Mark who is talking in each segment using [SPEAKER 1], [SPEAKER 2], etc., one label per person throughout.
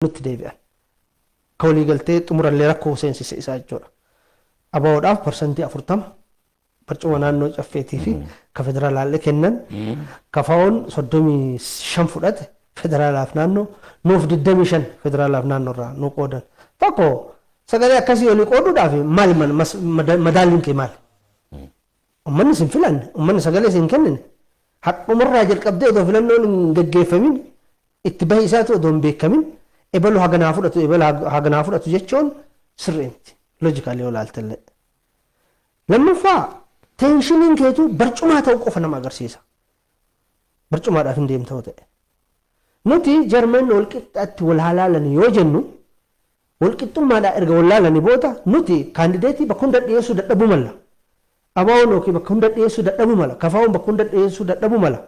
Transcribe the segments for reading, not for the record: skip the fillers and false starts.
[SPEAKER 1] nutti deebi'an. Ka walii galtee xumurallee rakkoo seensise isaa jechuudha. ABO'dhaaf parsantii 40 barcuma naannoo caffeetii fi ka federaalaallee kennan kafaa'oon 35 fudhate federaalaaf naannoo nuuf 25 federaalaaf naannoo irraa nu qoodan. Tokko sagalee akkasii olii qooduudhaaf maal madaalliin kee maal? Uummanni sin filanne uummanni sagalee sin kennine haqqumarraa jalqabdee odoo filannoon hin gaggeeffamin itti bahii isaatu odoo hin beekamin ebalu haganaa fudhatu jechuun sirriimti loojikaalii olaaltallee. Lammaffaa teeshiniin keetu barcumaa ta'uu qofa nama agarsiisa. Barcumaadhaaf hin deemta'u ta'e. Nuti jarmeen walqixxaatti wal halaalanii yoo jennu walqixxummaadhaa erga wal laalanii booda nuti kaandideetii bakka hunda dhiyeessuu dadhabuu malla. ABO'n yookiin bakka hunda dhiyeessuu dadhabuu mala. KFO'n bakka hunda dhiyeessuu dadhabuu mala.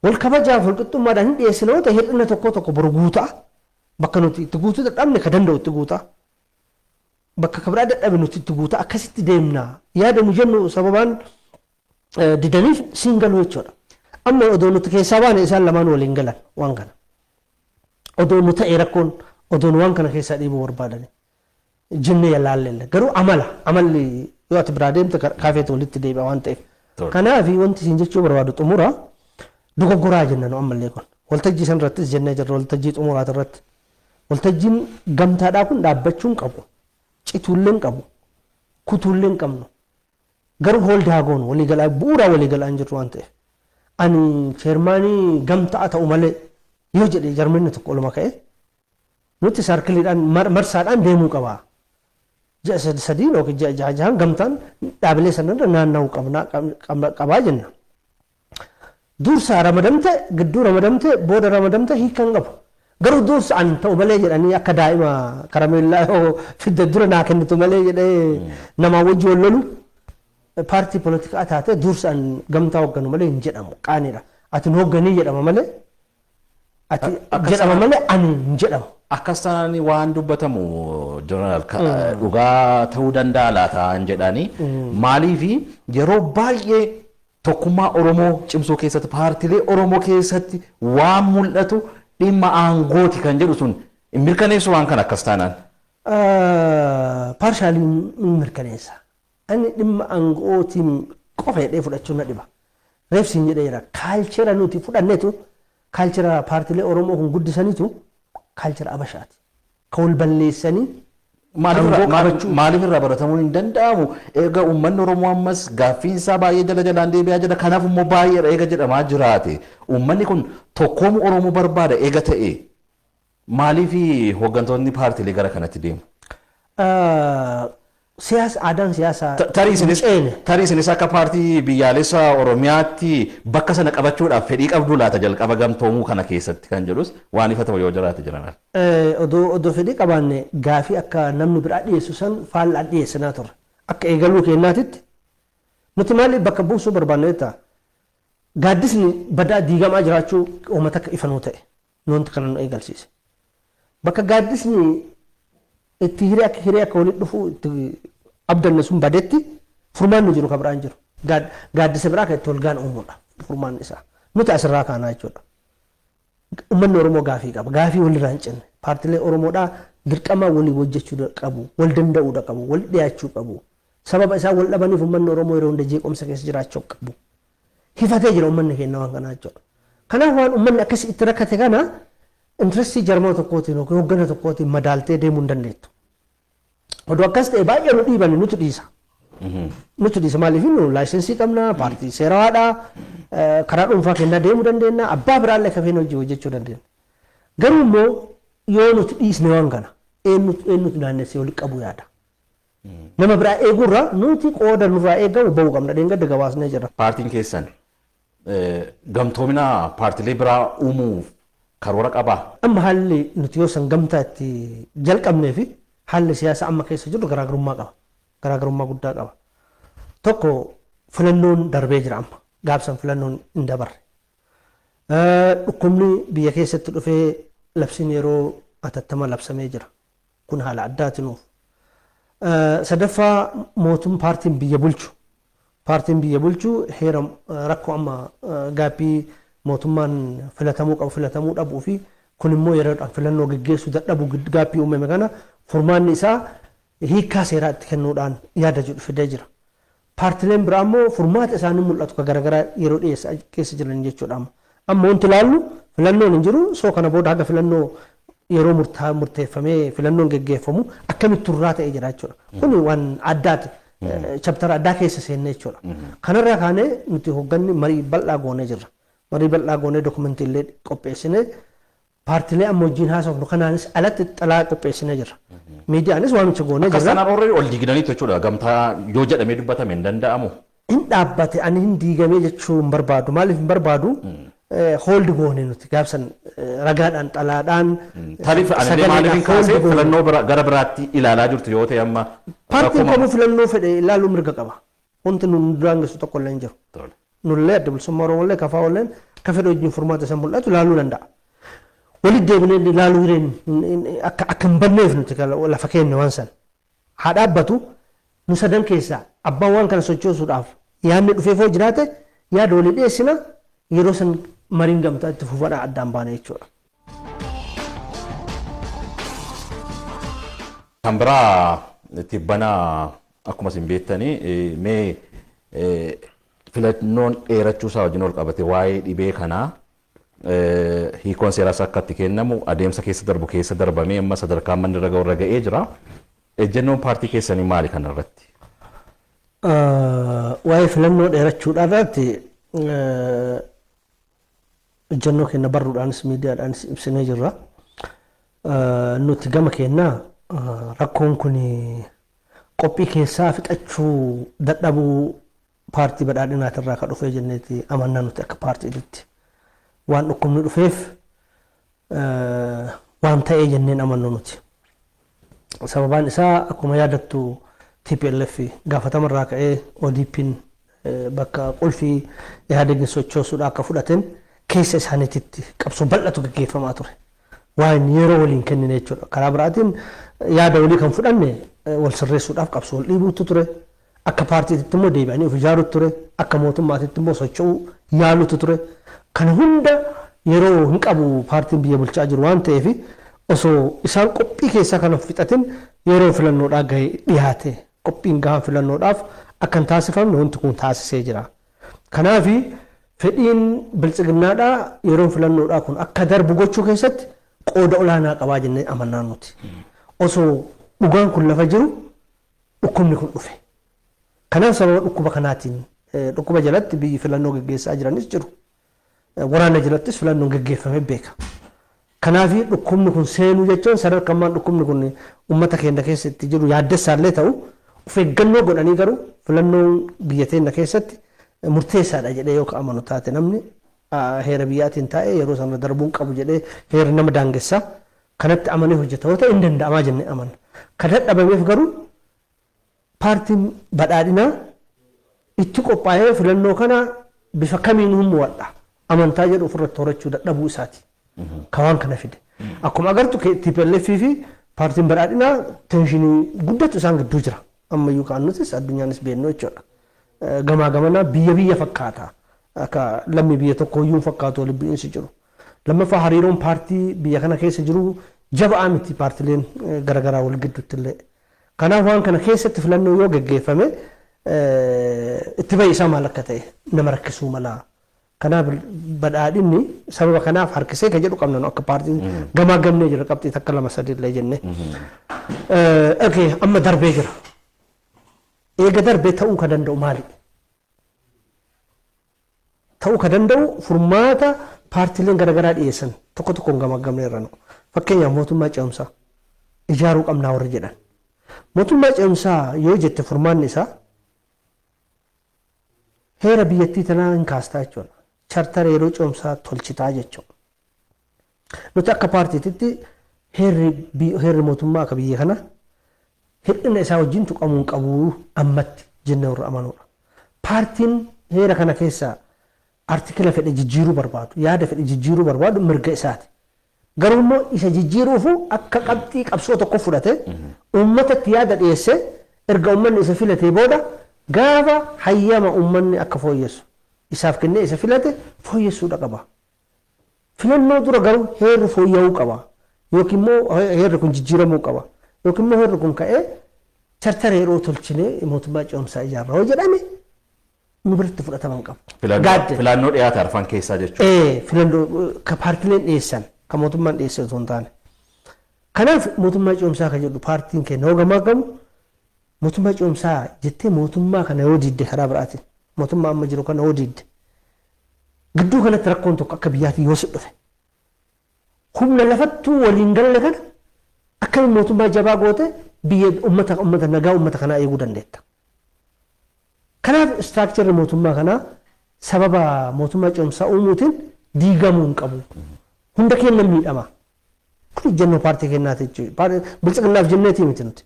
[SPEAKER 1] Wal kabajaaf walqixxummaadhaan hin dhiyeessina yoo ta'e hir'ina tokko boru guutaa. Bakka nuti itti guutuu dadhabne ka danda'u itti guutaa. Bakka kabraa dadhabe nuti itti guutaa akkasitti deemna. Yaada nu jennu sababaan didaniif siin galuu jechuudha. Amma odoo nuti keessaa baane isaan lamaan waliin galan waan kana. Odoo nu ta'e rakkoon odoo nu waan kana keessaa dhiibuu barbaadani. Jennee yaalaallee garuu amalli yoo ati biraa deemte kaafeetu walitti deebi'a waan ta'eef. Kanaaf wanti isin jechuu barbaadu xumura dogoggoraa jenna nu ammallee kun. Waltajjii san irrattis jennee jirra waltajjii xumuraati irratti. Waltajjiin gamtaadhaa kun dhaabbachuu hin qabu. Cituullee hin qabu. Kutuullee hin qabnu. Garuu hooldaa goonu waliigalaa bu'uuraa waliigalaa hin jirru waan ta'eef. Ani cheermaanii gamtaa ta'u malee yoo jedhee jarmeenni tokko olma ka'e nuti saarkiliidhaan marsaadhaan deemuu qabaa. Ji'a sadii yookiin ji'a jahaan gamtaan dhaabilee sanarra naanna'uu qabaa jenna. Dursa ramadamte gidduu ramadamte booda ramadamte hiikan qabu. Garuu dursa an ta'u malee jedhanii akka daa'ima karameellaa yoo fidde dura naa kennitu malee jedhee namaa wajji wal lolu paartii poolitikaa taate dursa an gamtaa hoogganu malee hin jedhamu qaaniidha. Ati hin hoogganii jedhama malee ati jedhama malee ani hin jedhamu.
[SPEAKER 2] Akkas taanaan waan dubbatamu Jeneral dhugaa ta'uu danda'a laataan jedhanii maaliif yeroo baay'ee tokkummaa Oromoo cimsuu keessatti paartiilee Oromoo keessatti waan mul'atu dhimma aangooti kan jedhu sun mirkaneessu waan kan akkas taanaan.
[SPEAKER 1] Paarshaalii mirkaneessa. Ani dhimma aangootiin qofa jedhee fudhachuu na dhiba. Reefsiin jedheera kaalchera nuti fudhanneetu kaalchera paartiilee Oromoo kun guddisaniitu kaalchera Abashaati. Ka wal balleessanii
[SPEAKER 2] maaliif irraa baratamuu hin danda'amu eega uummanni Oromoo ammas gaaffiinsaa baay'ee jalaan deebi'aa jira kanaaf immoo baay'ee eega jedhamaa jiraate uummanni kun tokkoomuu Oromoo barbaada eega ta'e maaliif hooggantoonni paartiilee gara kanatti deemu?
[SPEAKER 1] Siyaasa aadaan siyaasaa
[SPEAKER 2] tarii isinis akka paartii biyyaalessa Oromiyaatti bakka sana qabachuudhaaf fedhii qabdu laata jalqaba gamtoomuu kana keessatti kan jedhus waan ifatama yoo jiraate jiran.
[SPEAKER 1] Odoo fedhii qabaanne gaafii akka namni biraa dhiyeessu san faallaan dhiyeessinaa turre. Akka eegaluu kennaatitti nuti maaliif bakka buusuu barbaanne jettee gaaddisni badaa diigamaa jiraachuu uummata akka ifanuu ta'e nuti kana nu eegalsiise. Bakka gaaddisni itti hiree akka walitti dhufu itti abdanne sun badetti furmaan nu jiru ka biraan jiru. Gaaddisa biraa kan itti walgaan uumuudha furmaan isaa. Nuti asirraa kaanaa jechuudha. Uummanni Oromoo gaafii qaba. Gaafii walirraa hin cinne. Paartiilee Oromoodhaa dirqama walii hojjechuu qabu. Wal danda'uu qabu. Wal dhiyaachuu qabu. Sababa isaa wal dhabaniif uummanni Oromoo yeroo hunda jeequmsa keessa jiraachuu qabu. Hifatee jira uummanni keenya waan kanaa jechuudha. Kanaaf waan uummanni akkasii itti rakkate kana intirestii jarmoo tokkootiin yookiin hooggana tokkootiin madaaltee deemuu hin dandeettu. Oduu akkas ta'e baay'ee nu dhiibani nuti dhiisa. Nuti dhiisa maaliif nu laayisensii qabna paartii seerawaadhaa karaa dhuunfaa kennaa deemuu dandeenya abbaa biraallee kafeen hojii hojjechuu dandeenya. Garuu immoo yoo nuti dhiisne waan kana eenyutu naannessee walitti qabu yaada. Nama biraa eeguurraa nuti qooda nurraa eegamu bahuu qabna dheengadda gabaasnee jirra.
[SPEAKER 2] Paartiin keessan gamtoomina paartiilee biraa uumuuf karoora qabaa?
[SPEAKER 1] Amma haalli nuti yoo san gamtaa itti jalqabnee fi haalli siyaasa amma keessa jiru garaagarummaa qaba. Garaagarummaa guddaa qaba. Tokko filannoon darbee jira amma. Gaabsan filannoon hin dabarre. Dhukkubni biyya keessatti dhufee labsiin yeroo atattama labsamee jira. Kun haala addaati nuuf. Sadaffaa mootummaan paartiin biyya bulchu. Paartiin biyya bulchu heera rakkoo amma gaaffii mootummaan filatamuu qabu filatamuu dhabuu fi kun immoo yeroodhaan filannoo geggeessuu dadhabu gaaffii uumame kana furmaanni isaa hiikaa seeraa itti kennuudhaan yaada jedhu fidee jira. Paartileen biraa immoo furmaata isaanii mul'atu kan garaagaraa yeroo dhiyeessaa keessa jiran jechuudha. Amma wanti ilaallu filannoon hin jiru soo kana booda haga filannoo yeroo murteeffamee filannoon geggeeffamu akkamitti turraa ta'ee jira jechuudha. Kun waan addaati. Chaptara addaa keessa seennee jechuudha. Kanarraa kaanee nuti hoogganni marii bal'aa goonee jirra. Marii bal'aa goonee dokumentii illee qopheessinee paartilee amma wajjin haasofnu kanaanis alatti xalaa qopheessinee jirra. Miidiyaanis waamicha goonee jirra.
[SPEAKER 2] Akka sanaan warreen ol diigdanii jechuudha gamtaa yoo jedhamee dubbatame hin danda'amu.
[SPEAKER 1] Hin dhaabbate ani hin diigamee jechuu hin barbaadu. Maaliif hin barbaadu? Hooldi goonee nuti gaafsan ragaadhaan xalaadhaan.
[SPEAKER 2] Taariif ani maaliif hin kaasee filannoo gara biraatti ilaalaa jirtu yoo ta'e amma.
[SPEAKER 1] Paartiin kamuu filannoo fedhe ilaaluu mirga qaba. Wanti nu duraan geessu tokko illee hin jiru. Nullee adda bilisummaa Oromoo illee kafaa illee akka fedhe wajjin furmaata isa mul'atu ilaaluu danda'a. Walitti deebinee ilaaluu akka hin banneef nuti lafa keenya waan san. Haa dhaabbatu nu sadan keessaa abbaan waan kana sochoosuudhaaf yaadni dhufee foo jiraate yaada walii dhiyeessina yeroo san mariin gamtaa itti fufadhaa addaan baane jechuudha.
[SPEAKER 2] Kan biraa tibbanaa akkuma isin beektanii mee filannoon dheerachuu isaa wajjin ol qabate waa'ee dhibee kanaa hiikoon seeraas akka itti kennamu adeemsa keessa darbu keessa darbamee amma sadarkaa manni irra ga'ee jira. Ejjennoon paartii keessanii maali kanarratti?
[SPEAKER 1] Waa'ee filannoo dheerachuudhaa irratti ejjennoo keenya barruudhaanis miidiyaadhaanis ibsinee jirra. Nuti gama keenyaa rakkoon kun qophii keessaa fixachuu dadhabuu paartii badhaadhinaatirraa kan dhufee jenneeti amannaa nuti akka paartiitti. Waan dhukkubni dhufeef waan ta'ee jenneen amannu nuti. Sababaan isaa akkuma yaadattu TPLF gaafatamarraa ka'ee ODP'n bakka qulfii yaadagin sochoosuudha akka fudhateen keessa isaaniititti qabsoo bal'atu gaggeeffamaa ture. Waan yeroo waliin kennine jechuudha. Karaa biraatiin yaada walii kan fudhanne wal sirreessuudhaaf qabsoo wal dhiibuutu ture. Akka paartiitti immoo deebi'anii of ijaaruutu ture. Akka mootummaatitti immoo socho'uu yaaluutu ture. Kana hunda yeroo hin qabu paartiin biyya bulchaa jiru waan ta'eef osoo isaan qophii keessaa kan fixatin yeroo filannoodhaa gahee dhiyaate qophiin gahaa filannoodhaaf akka hin taasifamne wanti kun taasisee jira. Kanaaf fedhiin bilchiginnaadhaa yeroo filannoodhaa kun akka darbu gochuu keessatti qooda olaanaa qabaa jennee amannaa nuti. Osoo dhugaan kun lafa jiru dhukkubni kun dhufe. Kanaaf sababa dhukkuba kanaatiin dhukkuba jalatti biyyi filannoo gaggeessaa jiranis jiru. Waraana jalattis filannoon gaggeeffamee beeka. Kanaaf dhukkubni kun seenuu jechuun sadarkaan dhukkubni kun uummata keenya keessatti jiru yaaddessaallee ta'u of eeggannoo godhanii garuu filannoon biyya teenya keessatti murteessaadha jedhee yoo amanu taate namni heera biyyaatiin taa'ee yeroo sana darbuun qabu jedhee heera nama daangessaa kanatti amanee hojjeta yoo ta'e hin danda'amaa jennee amanna. Kan dadhabameef garuu paartiin badhaadhinaa itti qophaa'ee filannoo kana bifa kamiin humna amantaa jedhu ofirratti horachuu dadhabuu isaati. Kawaan kana fide. Akkuma agartu TPLF fi paartiin badhaadhinaa tenshinii guddatu isaan gidduu jira. Ammayyuu kaan nutis addunyaanis beeknu jechuudha. Gamaa gamanaa biyya fakkaata. Akka lammii biyya tokko iyyuu fakkaatu waliin bu'iinsi jiru. Lammaffaa hariiroon paartii biyya kana keessa jiru jaba'aa miti paartileen garaagaraa wal gidduutti illee. Kanaaf waan kana keessatti filannoo yoo gaggeeffame itti ba'isaa maal akka ta'e nama rakkisuu mala. Kanaaf badhaadhinni sababa kanaaf harkisee kan jedhu qabna akka paartiin gamaa gamnee jira qabxii takka lama sadii illee jennee. Amma darbee jira. Eega darbee ta'uu kan danda'u maali? Ta'uu kan danda'u furmaata paartileen garaagaraa dhiyeessan tokko tokkoon gamaa gamnee irra na'u. Fakkeenyaaf mootummaa ce'umsaa ijaaruu qabnaa warri jedhan. Mootummaa ce'umsaa yoo jette furmaanni isaa heera biyyattii tanaa hin kaastaa jechuudha. Chartara yeroo ce'umsaa tolchitaa jechuudha. Nuti akka paartiititti heerri mootummaa akka biyya kana hir'ina isaa wajjin tuqamuu qabu ammatti jennee warra amanuudha. Paartiin heera kana keessaa artikila fedhe jijjiiruu barbaadu yaada fedhe jijjiiruu barbaadu mirga isaati. Garuu immoo isa jijjiiruufu akka qabxii qabsoo tokko fudhate uummatatti yaada dhiyeessee erga uummanni isa filatee booda gaafa hayyama uummanni akka fooyyessu isaaf kennee isa filate fooyyessuudha qaba. filannoo dura garuu heerri fooyya'uu qaba yookiin immoo heerri kun jijjiiramuu qaba yookiin immoo heerri kun ka'ee chartara yeroo tolchinee mootummaa ce'umsaa ijaarra yoo jedhame nu biratti fudhataman qabu.
[SPEAKER 2] Filannoo dhiyaate arfan keessaa jechuudha.
[SPEAKER 1] Filannoo ka paartileen dhiyeessan ka mootummaan dhiyeesse osoo hin taane. Kanaaf mootummaa ce'umsaa kan jedhu paartiin keenya hoo gamaa gamu mootummaa ce'umsaa jettee mootummaa kana yoo diidde karaa biraatiin mootummaa amma jiru kana yoo diidde gidduu kanatti rakkoon tokko akka biyyaatti yoo si dhufe humna lafattuu waliin galle kana akka mootummaa jabaa goote biyya ummata nagaa ummata kanaa eeguu dandeetta. Kanaaf istiraakcharri mootummaa kanaa sababa mootummaa ce'umsaa uumuutiin diigamuu hin qabu. Hunda keenya miidhama. Kun ejjennoo paartii keenyaati jechuudha. Bilchiginnaaf jenneetii miti nuti.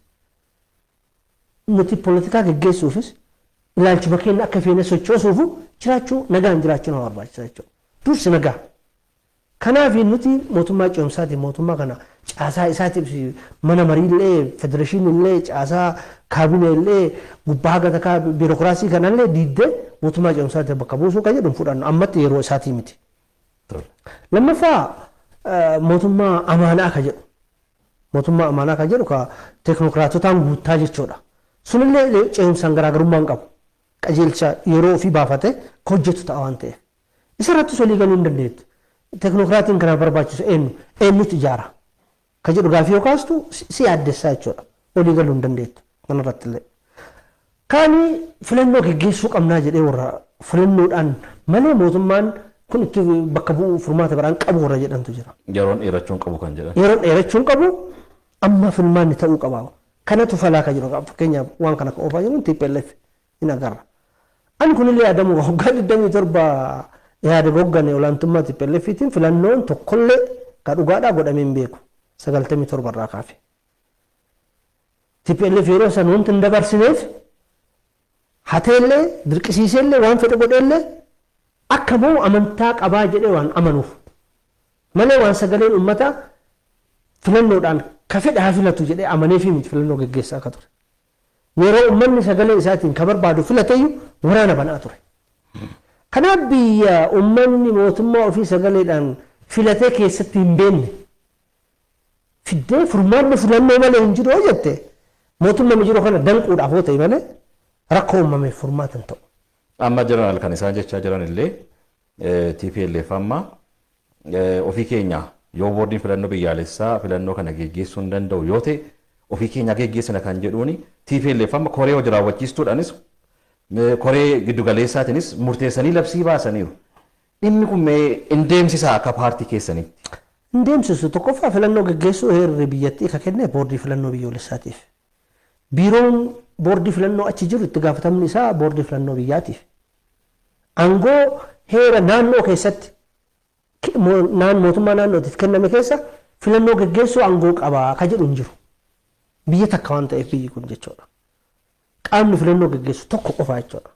[SPEAKER 1] Nuti poolitikaa geggeessuufis ilaalchuma keenya akka feene sochoosuufu jiraachuu nagaan jiraachuu nama barbaachisa jechuudha. Dursi nagaa. Kanaaf nuti mootummaa ce'umsaati mootummaa kana caasaa isaatiif mana mariillee federeeshiniillee caasaa kaabineellee gubbaa gatakaa biirokiraasii kanallee diiddee mootummaa ce'umsaati bakka buusuu kan jedhu fudhannu ammatti yeroo isaatii miti. Lammaffaa mootummaa amaanaa ka jedhu mootummaa amaanaa ka jedhu ka teeknookiraatotaan guuttaa jechuudha. Sunillee ce'umsaan garaagarummaa hin qabu. Qajeelcha yeroo ofii baafate ka hojjetu ta'a waan ta'eef. Isarrattis walii galuu hin dandeettu. Teeknookiraatiin kana barbaachisu eenyutu ijaara. Ka jedhu gaafii yoo kaastu si yaaddessaa jechuudha. Walii galuu hin dandeettu kanarratti illee. Kaani filannoo geggeessuu qabnaa jedhee warra filannoodhaan malee mootummaan kun itti bakka bu'uu furmaata biraan qabu warra jedhantu jira.
[SPEAKER 2] Yeroon dheerachuun qabu kan jedhan.
[SPEAKER 1] Yeroon dheerachuun qabu amma filmaanni ta'uu qaba. Kanatu falaa ka jiru fakkeenyaaf waan kana kan oofaa jiru TPLF hin agarra. Ani kunillee yaadamu waggaa 27 yaada goggane olaantummaa TPLFitiin filannoon tokkollee ka dhugaadhaa godhamee hin beeku 97 irraa kaafe. TPLF yeroo san wanti hin dabarsineef hateellee dirqisiiseellee waan fedhe godheellee akka moo amantaa qabaa jedhee waan amanuuf malee waan sagaleen uummataa filannoodhaan ka fedhe haa filatu jedhee amanee fi miti filannoo geggeessaa akka ture. Yeroo uummanni sagalee isaatiin ka barbaadu filateyyuu waraana banaa ture. Kanaaf biyya uummanni mootummaa ofii sagaleedhaan filatee keessatti hin beekne fiddee furmaanni filannoo malee hin jiru jette mootummaan jiru kana danquudhaaf yoo ta'e malee rakkoo uumameef furmaata hin ta'u.
[SPEAKER 2] Amma jeneraal kan isaan jechaa jiran illee TPLF amma ofii keenya yoo boordiin filannoo biyyaalessaa filannoo kana geggeessuu hin danda'u yoo ta'e ofii keenya geggeessina kan jedhuuni TPLF amma koree hojii raawwachiistuudhaanis koree giddugaleessaatiinis murteessanii labsii baasaniiru. Dhimmi kun hin deemsisaa akka paartii keessanitti.
[SPEAKER 1] Hin deemsisu tokkoffaa filannoo geggeessuu heerri biyyattii ka kenne boordii filannoo biyyoolessaatiif. Biiroon boordii filannoo achi jiru itti gaafatamni isaa boordii filannoo biyyaatiif. Aangoo heera naannoo keessatti mootummaa naannootiif kenname keessa filannoo geggeessuu aangoo qabaa ka jedhu hin jiru. Biyya takka waan ta'eef biyyi kun jechuudha. Qaamni filannoo geggeessu tokko qofa jechuudha.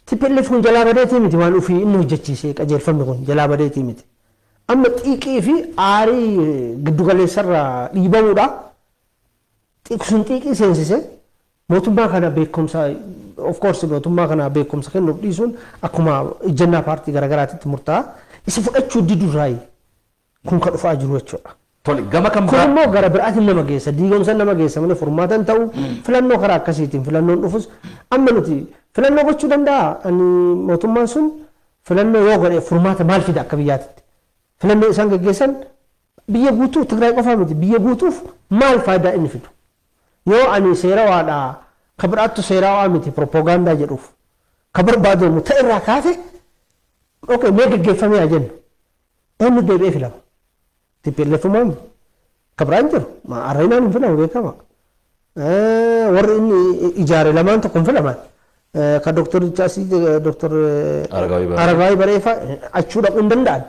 [SPEAKER 1] TPLF kun jalaa badeetii miti waan ofii inni hojjechiisee qajeelfamni kun jalaa badeetii miti. Amma xiiqii fi aarii giddugaleessarraa dhiibamuudha. Sun xiiqii seensisee mootummaa kana beekumsa of course mootummaa kana beekumsa kennuuf dhiisuun akkuma ejjennaa paartii garaagaraatitti murtaa'a. Isa fudhachuu didurraayi kun ka dhufaa jiru jechuudha.
[SPEAKER 2] Gama kan
[SPEAKER 1] kun immoo gara biraatiin nama geessa diigomsa nama geessa malee furmaata hin ta'u filannoo karaa akkasiitiin filannoon dhufus amma nuti filannoo gochuu danda'a ani mootummaan sun filannoo yoo godhe furmaata maal fida akka biyyaatitti filannoo isaan geggeessan biyya guutuu Tigraay qofaa miti biyya guutuuf maal faayidaa inni fidu yoo ani seera waadhaa ka biraattu seera waa miti propoogaandaa jedhuuf ka barbaadamu ta'irraa kaase okay mee geggeeffamee haa jennu eenyu deebi'ee filama. TPLF maam kabraan jiru ma arraynaan hin filamu beekama. Warri inni ijaare lamaan tokko hin filaman. Ka Dr. Chaasii Dr. Aragaawii Bareefaa achuu dhaquu hin danda'an.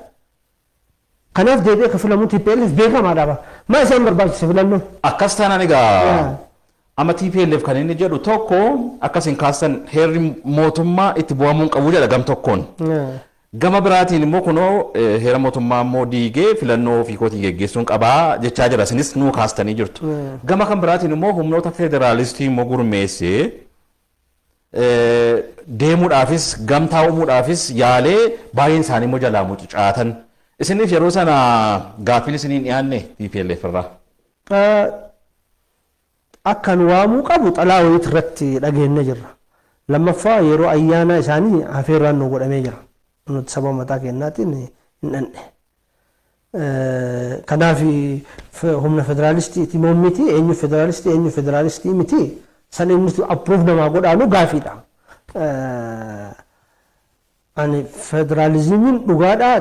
[SPEAKER 1] Kanaaf deebi'ee ka filamu TPLF beekamaadha. Maa isaan barbaachisa filannoo?
[SPEAKER 2] Akkas taanaan egaa amma TPLF kan inni jedhu tokko akkasiin kaasan heerri mootummaa itti bu'amuun qabu jedha gam tokkoon. Gama biraatiin immoo kunoo heera mootummaa immoo diigee filannoo ofii kootii geggeessuun qabaa jechaa jira isinis nuu kaastanii jirtu. Gama kan biraatiin immoo humnoota federaalistii immoo gurmeessee deemuudhaafis gamtaa uumuudhaafis yaalee baay'een isaanii immoo jalaa mucucaatan Isiniif yeroo sana gaaffiin isiniin dhiyaanne TPLF irraa.
[SPEAKER 1] Akkan waamuu qabu xalaa wayiit irratti dhageenya jirra. Lammaffaa yeroo ayyaana isaanii hafeerraan nu godhamee jira. Nuti saba mataa kennaatiin hin dhandhe. Kanaaf humna federaalistiiti moo miti eenyu federaalistii miti san inni approve namaa godhaanu gaafiidha. Ani federaalizimiin dhugaadhaa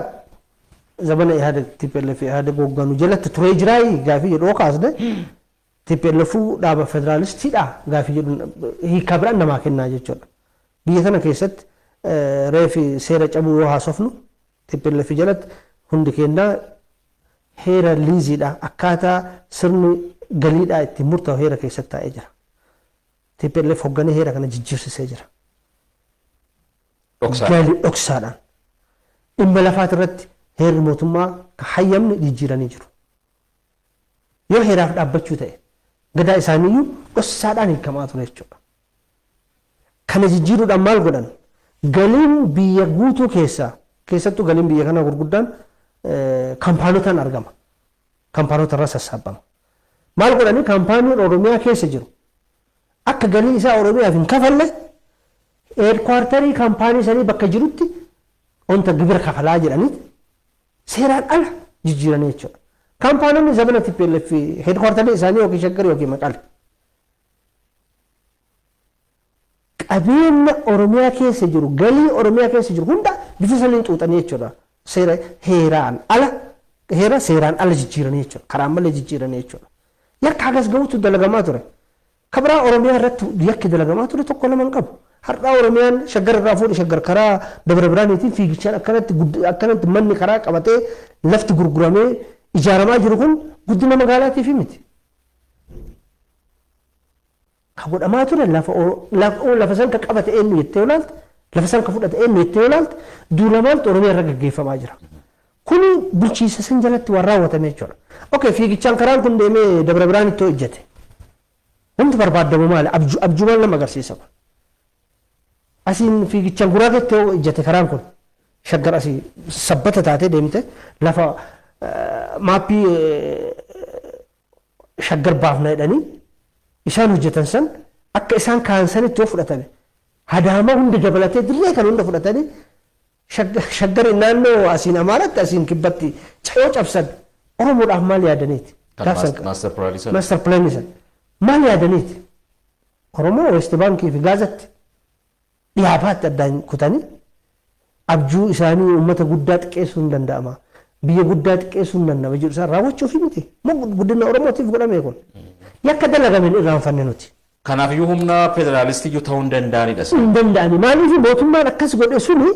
[SPEAKER 1] zamana ihaadeg TPLF ihaadeg hoogganu jalatti turee jiraayi gaafii jedhu kaasne TPLF dhaaba federaalistiidha gaafii jedhu hiika biraan namaa kennaa jechuudha. Biyya kana keessatti reefi seera cabuu yoo haasofnu TPLF jalatti hundi kennaa heera liiziidha akkaataa sirni galiidhaa ittiin murtaa'u heera keessatti taa'ee jira. TPLF hoogganee heera kana jijjiirsisee jira. Galii dhoksaadhaan dhimma lafaat irratti heerri mootummaa ka hayyamni jijjiiranii jiru. Yoo heeraaf dhaabbachuu ta'e gadaa isaaniiyyuu dhoksaadhaan hiikamaa ture jechuudha. Kana jijjiiruudhaan maal godhan? Galiin biyya guutuu keessattuu galiin biyya kanaa gurguddaan kaampaanotaan argama. Kaampaanota irraa sassaabama. Maal godhanii kaampaaniin Oromiyaa keessa jiru akka galii isaa Oromiyaaf hin kafalle heedkwaartarii kaampaanii sanii bakka jirutti wanta gibira kafalaa jedhaniiti seeraan ala jijjiiranii jechuudha. Kaampaanonni zamana TPLF heedkwaartarii isaanii yookiin shaggar yookiin maqalle. Qabeenya Oromiyaa keessa jiru galii Oromiyaa keessa jiru hunda bifa saniin xuuxanii jechuudha. Heeraan ala jijjiiranii jechuudha. Karaan malee jijjiiranii jechuudha. Yakka hagas ga'uutu dalagamaa ture. Kabraa Oromiyaa irratti yakki dalagamaa ture tokko lama hin qabu. Har'aa Oromiyaan shaggar irraa fuudhe shaggar karaa Dabra Biraaniitiin fiigichaan akkanatti manni karaa qabatee lafti gurguramee ijaaramaa jiru kun guddina magaalaatiif miti. Ka godhamaa ture lafa san ka qabate eenyu jettee olaalte lafa san ka fudhate eenyu jettee olaalte duulamaantu Oromiyaa irra gaggeeffamaa jira. Kuni bulchiisa san jalatti waan raawwatame jechuudha. Okay, fiigichaan karaan kun deemee Dabra Biraanitti hojjete. Wanti barbaadamu maali? Abjuumaan nama agarsiisa. Asiin fiigichaan guraagetti hojjete karaan kun shaggar asii sabbata taatee deemte lafa maappii shaggar baafna jedhanii isaan hojjetan san akka isaan kaan sanitti yoo fudhatame hadaama hundi dabalatee dirree kan hunda fudhatanii shaggar naannoo asiin Amaaratti asiin kibbatti cayoo cabsan Oromoodhaaf maal yaadaniiti? Master plan san maal yaadaniiti? Oromoo West Baankii fi Gaazatti dhiyaabaatti addaan kutanii abjuu isaanii uummata guddaa xiqqeessuu hin danda'ama. Biyya guddaa xiqqeessuu hin danda'ama jedhu isaan raawwachuuf miti. Guddina Oromootiif godhame kun. Yakka dalagameen irraanfanne nuti.
[SPEAKER 2] Kanaafiyyuu humna federaalistiyyuu ta'uu hin danda'anidha.
[SPEAKER 1] Hin danda'ani. Maaliif mootummaan akkas godhe suni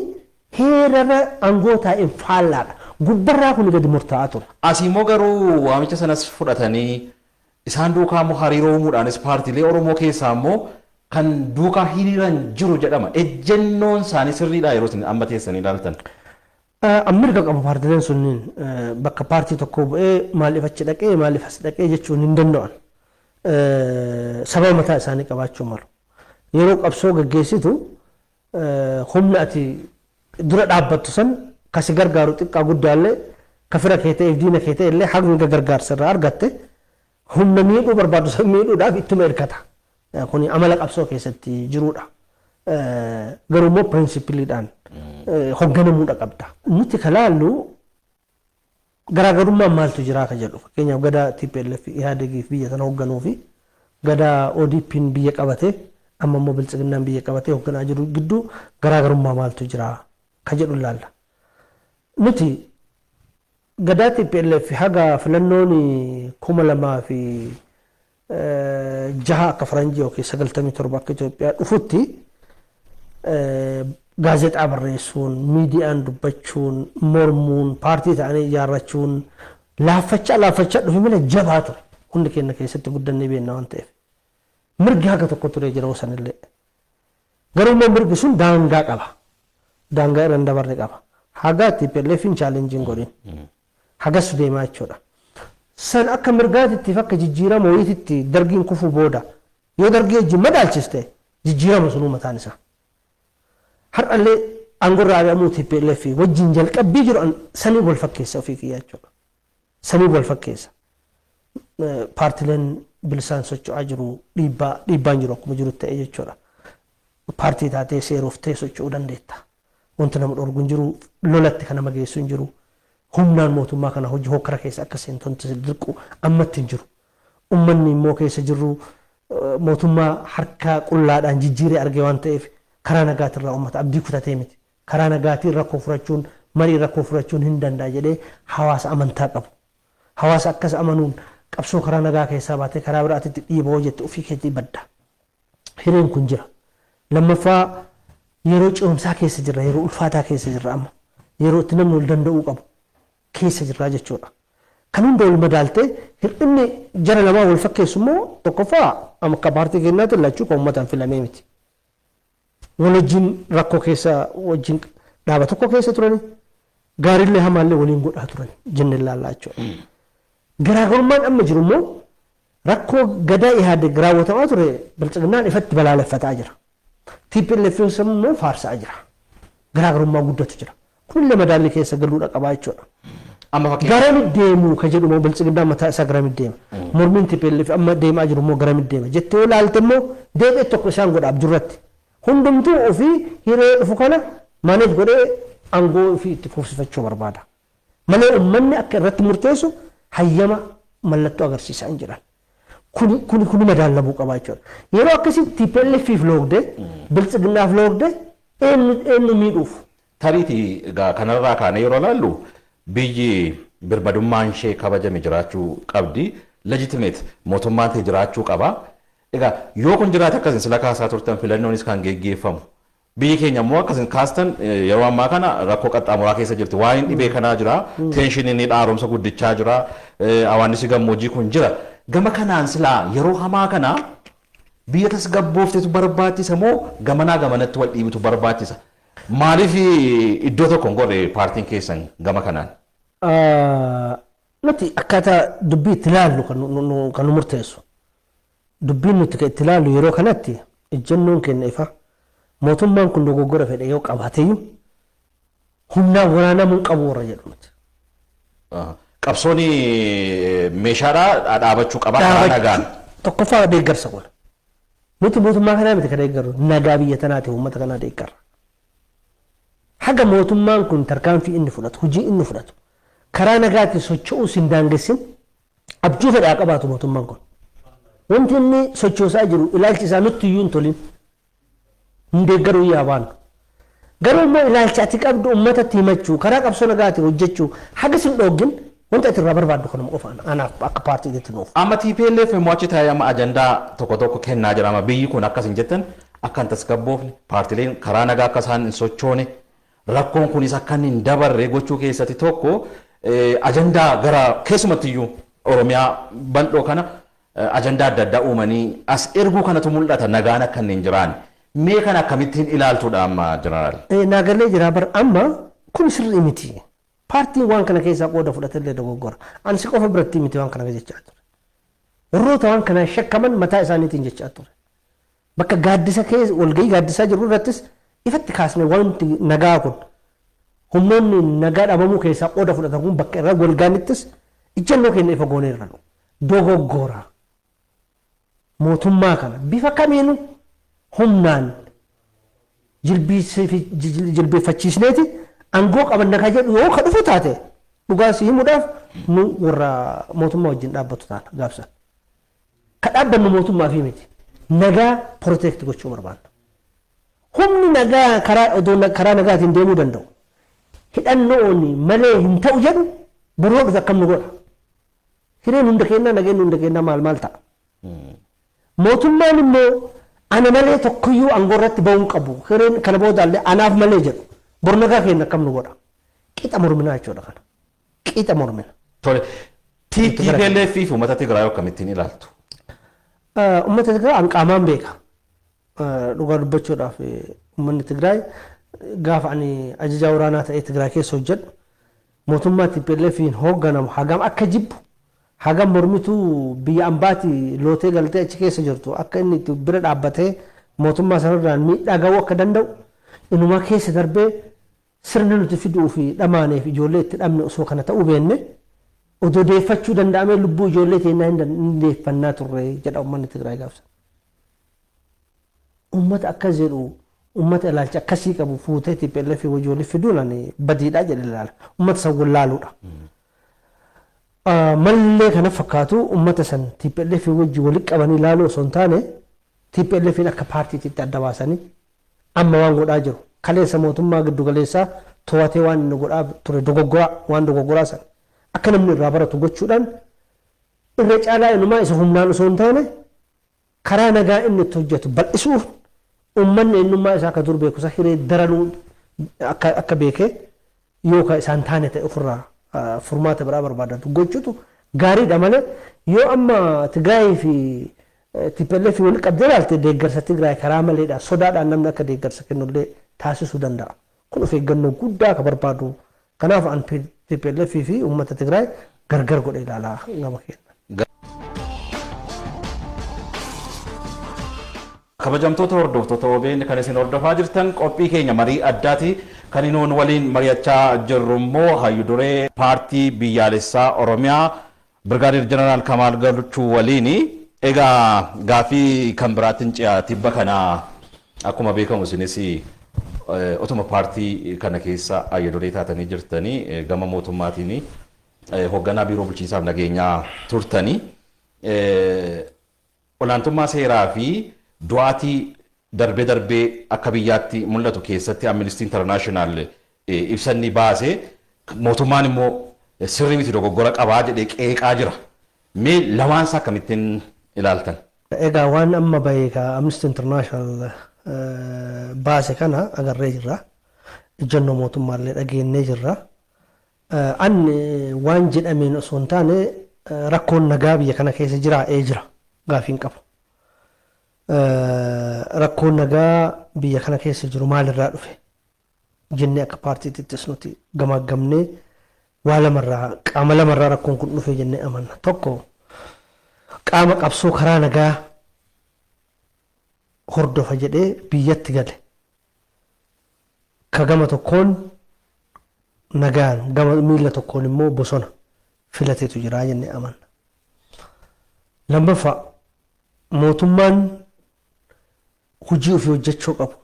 [SPEAKER 1] heerara aangoo taa'een faallaadha. Gubbarraa kun gadi murtaa'aa ture.
[SPEAKER 2] Asiimmoo garuu waamicha sanas fudhatanii isaan duukaa immoo hariiroo uumuudhaanis paartiilee Oromoo keessaa immoo kan duukaa hiriiran jiru jedhama. Ejjennoon isaanii sirriidha yeroo isin amma teessanii ilaaltan.
[SPEAKER 1] Mirga qabu paartiileen sunniin bakka paartii tokko bu'ee maaliif achi dhaqee maaliif as dhaqee jechuun hin danda'an. Sababa mataa isaanii qabaachuu malu. Yeroo qabsoo gaggeessitu humna ati dura dhaabbattu san kasi gargaaru xiqqaa guddaallee ka fira kee ta'eef diina kee ta'e illee haqni gargaarsa irraa argatte humna miidhuu barbaadu san miidhuudhaaf ittuma hirkata. Kuni amala qabsoo keessatti jirudha. Garuu immoo pirinsipiliidhaan hoogganamuudha qabda. Nuti kalaallu garaagarummaan maaltu jiraa ka jedhu. Fakkeenyaaf gadaa TPLF Ihaadegiif biyya sana hoogganuu fi gadaa ODP'n biyya qabatee amma immoo Bilginnaan biyya qabatee hoogganaa jiru gidduu garaagarummaa maaltu jiraa ka jedhu ilaalla. Nuti gadaa TPLF haga filannoon 2006 akka faranjii yookiin 97 akka Itoophiyaa dhufutti gaazexaa barreessuun, miidiyaan dubbachuun, mormuun, paartii ta'anii ijaarrachuun laaffachaa dhufi malee jabaa ture. Hundi keenya keessatti guddannee beekna waan ta'eef. Mirgi haga tokko ture jira sanillee. Garuu immoo mirgi sun daangaa qaba. Daangaa irra hin dabarre qaba. Haga TPLF'n chaalenjiin godhin. Hagas deemaa jechuudha. San akka mirgaatitti akka jijjiirama wayiititti dargiin kufuu booda yoo dargii wajjin madaalchiste jijjiirama sunuu mataan isaa. Har'allee angorra ari'amuu TPLF wajjin jalqabbii jiru sanii wal fakkeessa ofii kiyyaa jechuudha. Sanii wal fakkeessa. Paartileen bilisaan socho'aa jiru dhiibbaan jiru akkuma jiru ta'e jechuudha. Paartii taatee seeroftee socho'uu dandeetta. Wanti nama dhorgu hin jiru lolatti kan nama geessu hin jiru. Humnaan mootummaa kana hojii hokkara keessa akka seentonti dirqu ammatti hin jiru. Uummanni immoo keessa jirru mootummaa harka qullaadhaan jijjiiree argee waan ta'eef karaa nagaatirraa uummata abdii kutatee miti. Karaa nagaatiin rakkoo furachuun marii rakkoo furachuun hin danda'a jedhee hawaasa amantaa qabu. Hawaasa akkas amanuun qabsoo karaa nagaa keessaa baatee karaa biraatitti dhiiboo jette ofii keetti badda. Hireen kun jira. Lammaffaa yeroo ce'umsaa keessa jirra, yeroo ulfaataa keessa jirra amma. Yeroo itti namni ol danda'uu qabu keessa jirra jechuudha. Kan hunda ol madaaltee hir'inni jara lamaa wal fakkeessu immoo tokkoffaa akka paartii keenyaatti lachuu kan uummataan filamee miti. Wal wajjin rakkoo keessa wajjin dhaaba tokko keessa turani gaariillee hamaallee waliin godhaa turani jenne ilaallaa jechuudha. Garaagarummaan amma jiru immoo rakkoo gadaa ihaadde raawwatamaa ture bilchiginnaan ifatti balaaleffataa jira. TPLF immoo faarsaa jira. Garaagarummaa guddatu jira. Kunillee madaalli keessa galuudha qabaa jechuudha. Garamitti deemu ka jedhu immoo bilchiginnaan mataa isaa garamitti deema. Mormiin TPLF amma deemaa jiru immoo garamitti deema. Jettee ilaalte immoo deebi'ee tokko isaan godha abjurratti. Hundumtuu ofii hiree dhufu kana maaneej godhee aangoo ofii itti fufsifachuu barbaada. Malee uummanni akka irratti murteessu hayyama mallattoo agarsiisaa hin jiran. Kuni madaalamuu qabaa jechuudha. Yeroo akkasii TPLFiif loogdee bilchiginnaaf loogdee eenyu miidhuuf.
[SPEAKER 2] Tariitii egaa kanarraa kaane yeroo laallu biyyi birmadummaan ishee kabajame jiraachuu qabdi. Legitimate mootummaan ta'e jiraachuu qaba. Egaa yoo kun jiraate akkasiin sila kaasaa turtan filannoonis kan geggeeffamu. Biyyi keenya immoo akkasiin kaastan yeroo ammaa kana rakkoo qaxxaamuraa keessa jirti. Waan dhibee kanaa jira. Teenshinii ni dhaaromsa guddichaa jira. Hawaasni gammoojjii kun jira. Gama kanaan silaa yeroo hamaa kana biyya tasgabbooftetu barbaachisa moo gamanaa gamanatti wal dhiibitu barbaachisa? Maaliif iddoo tokko hin gorre paartiin keessan gama kanaan?
[SPEAKER 1] Nuti akkaataa dubbii itti ilaallu kan nu murteessu. Dubbiin nuti itti ilaallu yeroo kanatti ejjennoon keenya ifa. Mootummaan kun dogoggora fedhe yoo qabaateyyuu humnaan waraanamuun qabu warra jedhu nuti.
[SPEAKER 2] Qabsooni meeshaadhaa dhaabachuu qaba karaa nagaan.
[SPEAKER 1] Tokkoffaa deeggarsa godha. Nuti mootummaa kanaa miti kan deeggarru nagaa biyya tanaati uummata kanaa deeggarra. Haga mootummaan kun tarkaanfii inni fudhatu hojii inni fudhatu karaa nagaatti socho'uus hin daangessin abjuu fedhaa qabaatu mootummaan kun. Wanti inni sochoosaa jiru ilaalchi isaa nutti iyyuu hin tolin. Hin deeggaruu yaabaan. Garuu immoo ilaalcha ati qabdu uummatatti himachuu karaa qabsoo nagaatiin hojjechuu haga sin dhoggin wanta ati irraa barbaaddu kanuma qofaan anaaf akka paartiitti nuuf.
[SPEAKER 2] Amma TPLF immoo achi taa'ee amma ajandaa tokko tokko kennaa jira. Amma biyyi kun akkas hin jettan akka hin tasgabboofne paartileen karaa nagaa akka isaan hin sochoone rakkoon kunis akka hin dabarre gochuu keessatti tokko ajandaa gara keessumattiyyuu Oromiyaa bal'oo kana ajandaa adda addaa uumanii as erguu kanatu mul'ata nagaan akka hin jiraanne. Mee kana akkamittiin ilaaltuudha amma jeneraal?
[SPEAKER 1] Naagalee jira bar amma kun sirrii miti. Paartiin waan kana keessaa qooda fudhatellee dogoggora. Ansi qofa biratti miti waan kana jechaa ture. Warroota waan kana shakkaman mataa isaaniitiin jechaa ture. Bakka gaaddisa keessa walgahii gaaddisaa jiru irrattis ifatti kaasne wanti nagaa kun humnoonni nagaa dhabamuu keessaa qooda fudhatan kun bakka irra walgaanittis ijjannoo keenya ifa goonee irra dogoggora. Mootummaa kana bifa kamiinuu humnaan jilbeeffachiisneeti aangoo qabanna ka jedhu yoo ka dhufu taate dhugaa si himuudhaaf nu warra mootummaa wajjin dhaabbatu taana gaafsan. Ka dhaabbannu mootummaa fi miti nagaa protect gochuu barbaanna. Humni nagaa karaa nagaatiin deemuu danda'u. Hidhannoon malee hin ta'u jedhu boroo dhufe akkam nu godha. Hireen hunda kennaa nageenyi hunda kennaa maal ta'a. Mootummaan immoo ana malee tokkoyyuu aangoo irratti ba'uun qabu. Hireen kana boodaallee anaaf malee jedhu. Bor nagaa keenya akkam nu godha. Qixa morminaa jechuudha kana. Qixa mormina.
[SPEAKER 2] Tole. TPLF fi uummata Tigraay akkamittiin ilaaltu?
[SPEAKER 1] Uummata Tigraay qaamaan beeka. Dhugaa dubbachuudhaaf uummanni Tigraay gaafa ani ajajaa waraanaa ta'ee Tigraay keessa hojjedhu mootummaa TPLFiin hoogganamu hagam akka jibbu hagam mormituu biyya ambaatti lootee galtee achi keessa jirtu akka inni itti bira dhaabbatee mootummaa sanarraan miidhaa ga'uu akka danda'u inuma keessa darbee sirna nuti fiduu fi dhamaanee fi ijoollee itti dhabne osoo kana ta'uu beenne odoo deeffachuu danda'amee lubbuu ijoollee teenyaa hin deeffannaa turre jedha uummanni Tigraay gaafsan. Uummata akkas jedhu uummata ilaalcha akkasii qabu fuutee TPLF ijoollee fiduun ani badiidhaa jedhe ilaala. Uummata san wallaaluudha. Mallee kana fakkaatu uummata san TPLF wajji walitti qabanii ilaaluu osoo hin taane TPLFin akka paartiitti adda baasanii amma waan godhaa jiru. Kaleessa mootummaa giddu galeessaa to'atee waan inni godhaa ture waan dogoggoraa san akka namni irraa baratu gochuudhaan irra caalaa inumaa isa humnaan osoo hin taane karaa nagaa inni itti hojjetu bal'isuuf uummanni eenyummaa isaa akka dur beeku isa hiree daranuu akka beekee yookaan isaan taane ta'e ofirraa furmaata biraa barbaadatu gochuutu gaariidha malee yoo amma Tigraay fi TPLF walitti qabdee ilaalte deeggarsa Tigraay karaa maleedha sodaadhaan namni akka deeggarsa kennullee taasisuu danda'a. Kun of eeggannoo guddaa akka barbaadu. Kanaaf an TPLF fi uummata Tigraay gargar godhe ilaalaa gama keenya.
[SPEAKER 2] Kabajamtoota hordoftoota OBN kan isin hordofaa jirtan qophii keenya marii addaati. Kan inni waliin mari'achaa jirru immoo hayyu duree paartii biyyaalessaa Oromiyaa Birgaadeer Jeneral Kamal Galchuu waliini. Egaa gaafii kan biraatiin ce'a tibba kana akkuma beekamu isinis otuma paartii kana keessa hayyu duree taatanii jirtanii gama mootummaatiin hoogganaa biiroo bulchiinsaaf nageenyaa turtanii olaantummaa seeraa fi du'aatii darbee akka biyyaatti mul'atu keessatti Amnesty International ibsanni baase mootummaan immoo sirrii miti dogoggora qabaa jedhee qeeqaa jira. Mee lamaan isaa akkamittiin ilaaltan?
[SPEAKER 1] Egaa waan amma baheegaa Amnesty International baase kana agarree jirra. Ijannoo mootummaallee dhageenyee jirra. Anni waan jedhameen osoo hin taane rakkoon nagaa biyya kana keessa jira gaafiin qabu. Rakkoon nagaa biyya kana keessa jiru maalirraa dhufe jennee akka paartiittis nuti gamaggamnee qaama lamarraa rakkoon kun dhufe jennee amanna. Tokko qaama qabsoo karaa nagaa hordofa jedhee biyyatti gale ka gama tokkoon nagaan gama miila tokkoon immoo bosona filateetu jira jennee amanna. Lammaffaa mootummaan hojii ofii hojjechuu qabu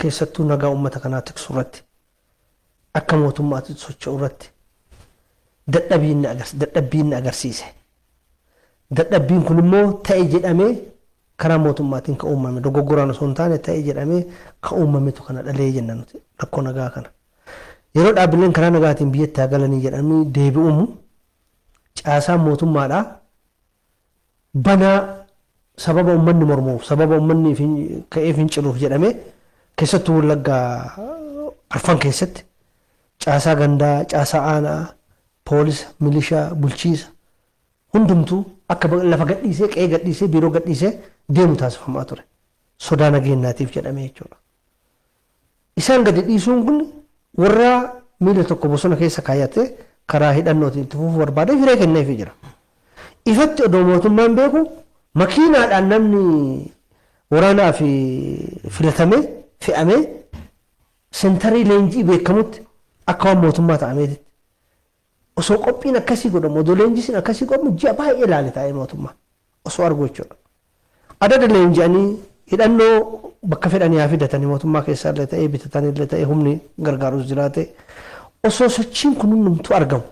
[SPEAKER 1] keessattuu nagaa uummata kanaa tiksu irratti akka mootummaatti socho'u irratti dadhabbiin agarsiise. Dadhabbiin kun immoo ta'e jedhamee karaa mootummaatiin ka uumame dogoggoraan osoo hin taane ta'e jedhamee ka uumametu kana dhalee jenna nuti rakkoo nagaa kana. Yeroo dhaabbileen karaa nagaatiin biyyatti haa galanii jedhanii deebi'umu caasaan mootummaadhaa banaa sababa uummanni mormuuf sababa uummanni ka'ee finciluuf jedhamee keessattuu Wallaggaa Arfan keessatti caasaa gandaa, caasaa aanaa, poolisa, milishaa, bulchiisa hundumtuu akka lafa gadhiisee qe'ee gadhiisee biiroo gadhiisee deemu taasifamaa ture. Sodaa nageenyaatiif jedhamee jechuudha. Isaan gadi dhiisuun kun warra miila tokko bosona keessa kaayyatee karaa hidhannootiin itti fufuu barbaadee hiree kenneefii jira. Ifatti odoo mootummaan beeku makiinaadhaan namni waraanaa fi filatamee fe'amee sentarii leenjii beekamutti akka waan mootummaa ta'ameeti. Osoo qophiin akkasii godhamu odoo leenjisiin akkasii godhamu ji'a baay'ee ilaale taa'ee mootummaa osoo argu jechuudha. Adada leenji'anii hidhannoo bakka fedhanii haa fidatanii mootummaa keessaallee ta'ee bitatanillee ta'ee humni gargaarus jiraate osoo sochiin kun hundumtuu argamu.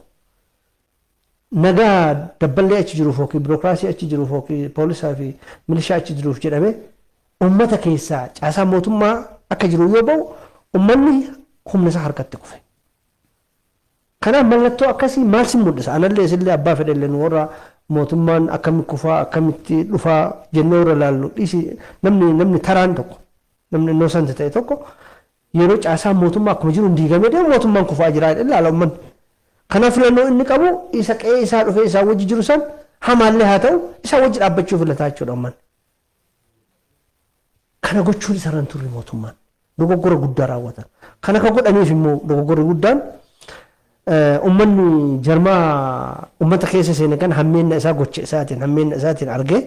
[SPEAKER 1] Nagaa dabballee achi jiruuf yookiin birookiraasii achi jiruuf yookiin poolisaa fi milishaa achi jiruuf jedhamee uummata keessaa caasaa mootummaa akka jiru yoo ba'u uummanni humna isaa harkatti kufe. Kanaaf mallattoo akkasii maal si mul'isa? Anallee isillee abbaa fedhellee nu warra mootummaan akkamitti kufaa akkamitti dhufaa jennee warra laallu dhiisi namni taraan tokko namni innoosanti ta'e tokko yeroo caasaan mootummaa akkuma jiru hin diigamee deemu mootummaan kufaa jira ilaala uummanni. Kanaaf filannoo inni qabu isa qe'ee isaa dhufee isaa wajji jiru san hamaallee haa ta'u isaa wajji dhaabbachuu filataa jechuudha uummanni. Kana gochuun isa irraan turre mootummaan dogoggora guddaa raawwatan. Kana ka godhaniif immoo dogoggorri guddaan uummanni jarmaa uummata keessa seene kan hammeenna isaa gocha isaatiin hammeenna isaatiin argee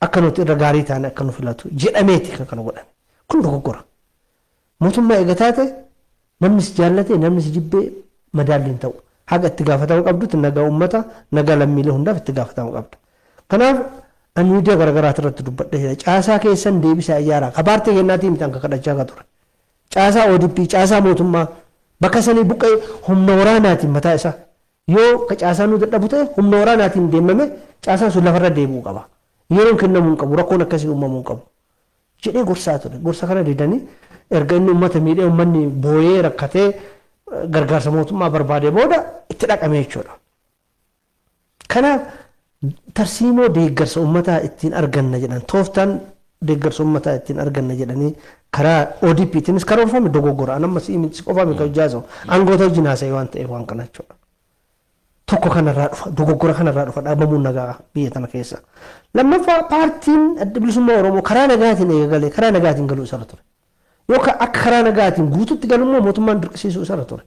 [SPEAKER 1] akka nuti irra gaarii taane akka nu filatu jedhameeti kan kana godhan. Kun dogoggora. Mootummaa eegataate namni si jaallate namni si jibbee madaalli hin ta'u haga itti gaafatama qabdutti nagaa uummata nagaa lammiilee hundaaf itti gaafatama qabda kanaaf ani miidiyaa garaagaraa irratti dubbadhe caasaa keessan deebisaa ijaaraa kabaartee kennaatii miti anka kadhachaa ka ture caasaa ODP caasaa mootummaa bakka sanii buqqee humna waraanaatiin mataa isaa yoo ka caasaa nu dadhabu ta'e humna waraanaatiin deemame caasaan sun lafarra deebi'uu qaba yeroon kennamuu hin qabu rakkoon akkasii uumamuu hin qabu jedhee gorsaa ture gorsa kana didanii erga inni uummata miidhee uummanni booyee rakkatee gargaarsa mootummaa barbaadee booda itti dhaqame jechuudha. Kanaaf tarsiimoo deeggarsa uummataa ittiin arganna jedhan tooftaan deeggarsa uummataa ittiin arganna jedhanii karaa ODP'tiinis karoorfame dogoggora anamma si qofaame kan jaasawu aangoota wajjin haasa'e waan ta'eef waan kana jechuudha. Tokko kanarraa dhufa dogoggora kanarraa dhufa dhaabamuun nagaa biyya tana keessa. Lammaffaa paartiin adda bilisummaa Oromoo karaa nagaatiin eegalee karaa nagaatiin galuu isarra ture. Yookaan akka karaa nagaatiin guututti galummoo mootummaan dirqisiisuu isarra ture.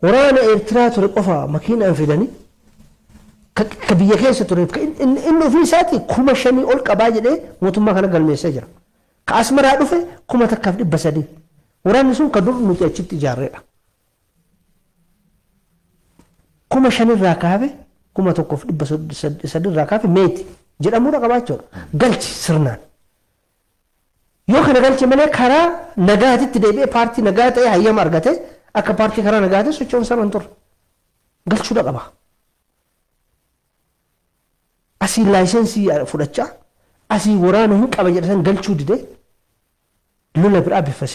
[SPEAKER 1] Waraana Eertiraa ture qofa makiinaan fidanii ka biyya keessa ture inni ofii isaati 5,000 ol qabaa jedhee mootummaa kana galmeessee jira. Ka Asmaraa dhufe 1,300. Waraanni sun ka dur nuti achitti ijaarreedha. 5,000 irraa kaafe 1,300 irraa kaafe meeti jedhamuudha qabaachuudha. Galchi sirnaan. Yoo kana galche malee karaa nagaatitti deebi'ee paartii nagaa ta'e hayyama argate akka paartii karaa nagaatti socho'uun saban turre galchuudha qaba. Asii laayisensii fudhachaa asii waraana hin qaba jedhasan galchuu didee lola biraa bifa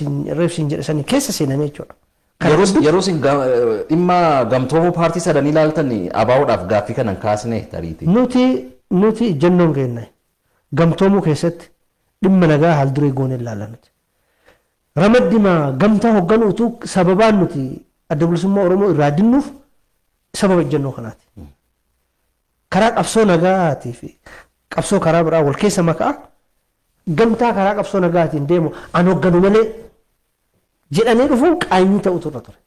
[SPEAKER 1] reefsiin jedhasanii keessa seenamee jechuudha.
[SPEAKER 2] Yeroo isin dhimma gamtoomuu paartii sadan ilaaltan ABO'dhaaf gaaffii kanan kaasne tariiti.
[SPEAKER 1] Nuti ejjennoon keenya gamtoomuu keessatti dhimma nagaa haal duree goone ilaallanuti. Ramaddima gamtaa hoogganuutu sababaan nuti adda bilisummaa Oromoo irraa dinnuuf sababa ejjennoo kanaati. Karaa qabsoo nagaatii fi qabsoo karaa biraa wal keessa makaa gamtaa karaa qabsoo nagaatiin deemu an hoogganu malee jedhanii dhufuun qaanyii ta'utu irra ture.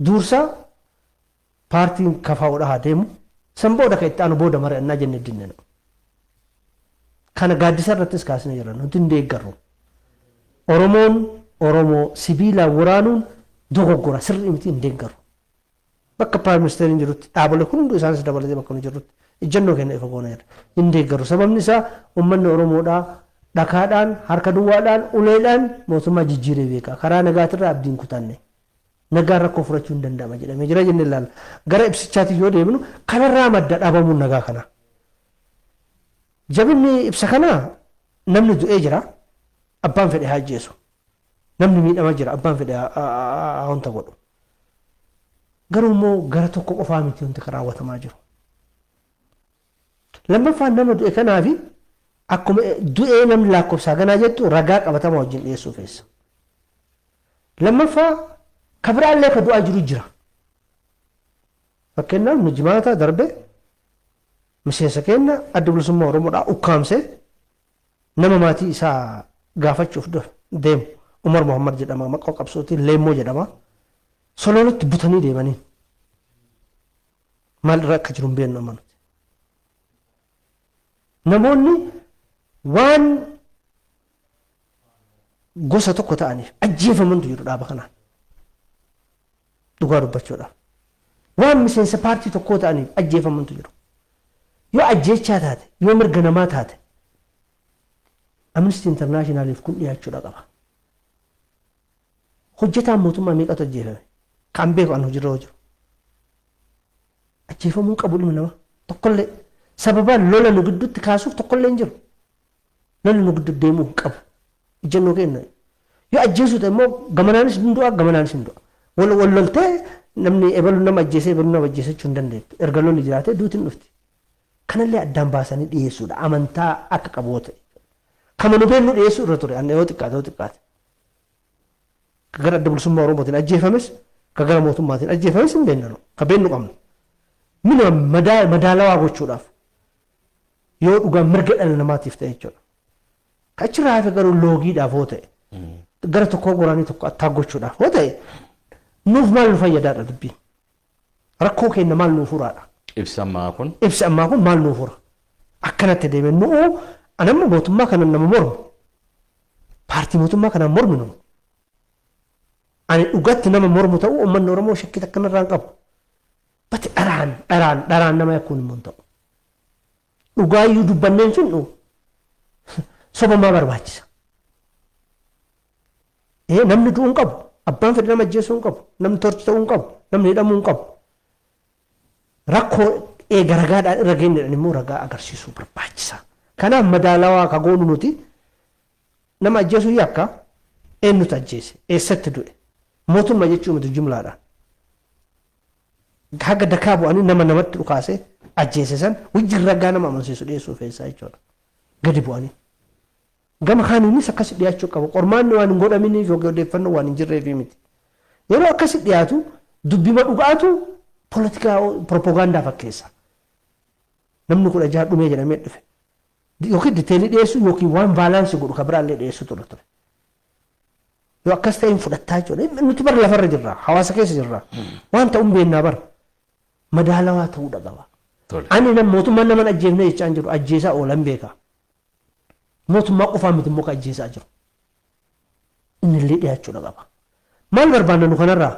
[SPEAKER 1] Duursaa paartiin kafaa'uudha haa deemu san booda ka itti aanu booda mari'annaa jenne dinnena. Kana gaaddisa irrattis kaasnee jirra nuti hin deeggarru. Oromoon Oromoo sibiilaan waraanuun dogoggora sirrii miti hin deeggarru. Bakka Piraayim Ministeeriin jirutti dhaabolee hunduu isaanis dabalatee bakka nu jirrutti ejjennoo kenna ifa goona jirra. Hin deeggarru sababni isaa uummanni Oromoodhaa dhakaadhaan harka duwwaadhaan uleedhaan mootummaa jijjiiree beeka. Karaa nagaatirraa abdiin kutanne. Nagaan rakkoo furachuu hin danda'ama jedhamee jira jennee ilaalla. Gara ibsichaatti yoo deemnu kanarraa madda dhaabamuun nagaa kana. Jabinni ibsa kanaa namni du'ee jira abbaan fedhe haa ajjeesu. Namni miidhamaa jira abbaan fedhe haa wanta godhu. Garuu immoo gara tokko qofaa miti wanti raawwatamaa jiru. Lammaffaan nama du'e kanaafi akkuma du'ee namni lakkoofsaa ganaa jettu ragaa qabatamaa wajjin dhiyeessuu feessa. Lammaffaa ka biraallee ka du'aa jiru jira. Fakkeenyaaf nu jimaata darbe miseensa keenya adda bilisummaa Oromoodhaa ukkaamsee nama maatii isaa gaafachuuf deemu Umar Muhammad jedhama maqaa qabsootiin Leemmoo jedhama. Sololotti butanii deemanii maal irra akka jiru hin beeknu amma nuti. Namoonni waan gosa tokko ta'aniif ajjeefamantu jiru dhaaba kanaan. Dhugaa dubbachuudhaaf. Waan miseensa paartii tokkoo ta'aniif ajjeefamantu jiru. Yoo ajjeechaa taate yoo mirga namaa taate Amnesty Internationaliif kun dhiyaachuudha qaba. Hojjetaan mootummaa meeqatu ajjeefame? Kan beeku an hojiirra jiru. Ajjeefamuu qabu dhimma nama tokkollee sababaan lola nu gidduutti kaasuuf tokkollee hin jiru. Lolli nu gidduu deemuu hin qabu. Ejjennoo kenna. Yoo ajjeesuu ta'e immoo gamanaanis hin du'a gamanaanis hin du'a. Wal loltee namni ebalu nama ajjeesee ebalu nama ajjeesachuu hin dandeettu. Erga lolli jiraatee duutiin dhufti. Kanallee addaan baasanii dhiyeessuudha. Amantaa akka qabu ta'e. Kama nu beeknu dhiyeessuu irra ture. Anna yoo xiqqaate. Gara adda bilisummaa Oromootiin ajjeefames ka gara mootummaatiin ajjeefames hin beeknu. Ka beeknu qabnu. Minimum madaalawaa gochuudhaaf yoo dhugaa mirga dhala namaatiif ta'e jechuudha. Ka achirraa hafe garuu loogiidhaaf hoo ta'e gara tokkoo goraanii tokko attaak gochuudhaaf hoo ta'e nuuf maal nu fayyadaadha dubbiin. Rakkoo keenya maal nuuf furaadha. Ibsa ammaa kun maal nuuf fura. Akkanatti deemee nu'uu anamma mootummaa kana nama mormu. Paartii mootummaa kanaan morminu. ani dhugatti nama mormu ta'u uummanni Oromoo shakkii takka irraa hin qabu. Bati dharaan nama yakkuun immoo hin ta'u. Dhugaayyuu dubbanneen sun sobamaa barbaachisa. Namni du'uu hin qabu. Abbaan fedhe nama ajjeesuu hin qabu. Namni torchi ta'uu hin qabu. Namni hidhamuu hin qabu. Rakkoo garagaadhaan irra geenyedhaan immoo ragaa agarsiisuu barbaachisa. Kanaaf madaalawaa ka goonu nuti nama ajjeesuu yakka eenyutu ajjeese eessatti du'e mootummaa jechuun miti jumlaadhaan. Haga dakaa bu'anii nama namatti dhukaasee ajjeese san wajjin ragaa nama amansiisu dhiyeessuu feessaa jechuudha. Gadi bu'anii. Gama kaaniinis akkasi dhiyaachuu qabu. Qormaanni waan hin godhaminiif yookiin odeeffannoo waan hin jirreef miti. Yeroo akkasi dhiyaatu dubbima dhugaatu poolitikaa propoogaandaa fakkeessa. Namni 16 dhumee jedhamee dhufe. Yookiin diteelii dhiyeessu yookiin waan baalaansii godhu kan biraallee dhiyeessu ture. Yoo akkas ta'een fudhattaa jechuudha. Nuti bara lafarra jirra. Hawaasa keessa jirra. Waan ta'uun beennaa bara. Madaalawaa ta'uudha qaba. Ani mootummaan nama ajjeefne jechaan jiru ajjeesaa oolan beeka. Mootummaa qofaa miti immoo kan ajjeesaa jiru. Innillee dhiyaachuudha qaba. Maal barbaanna nu kanarraa?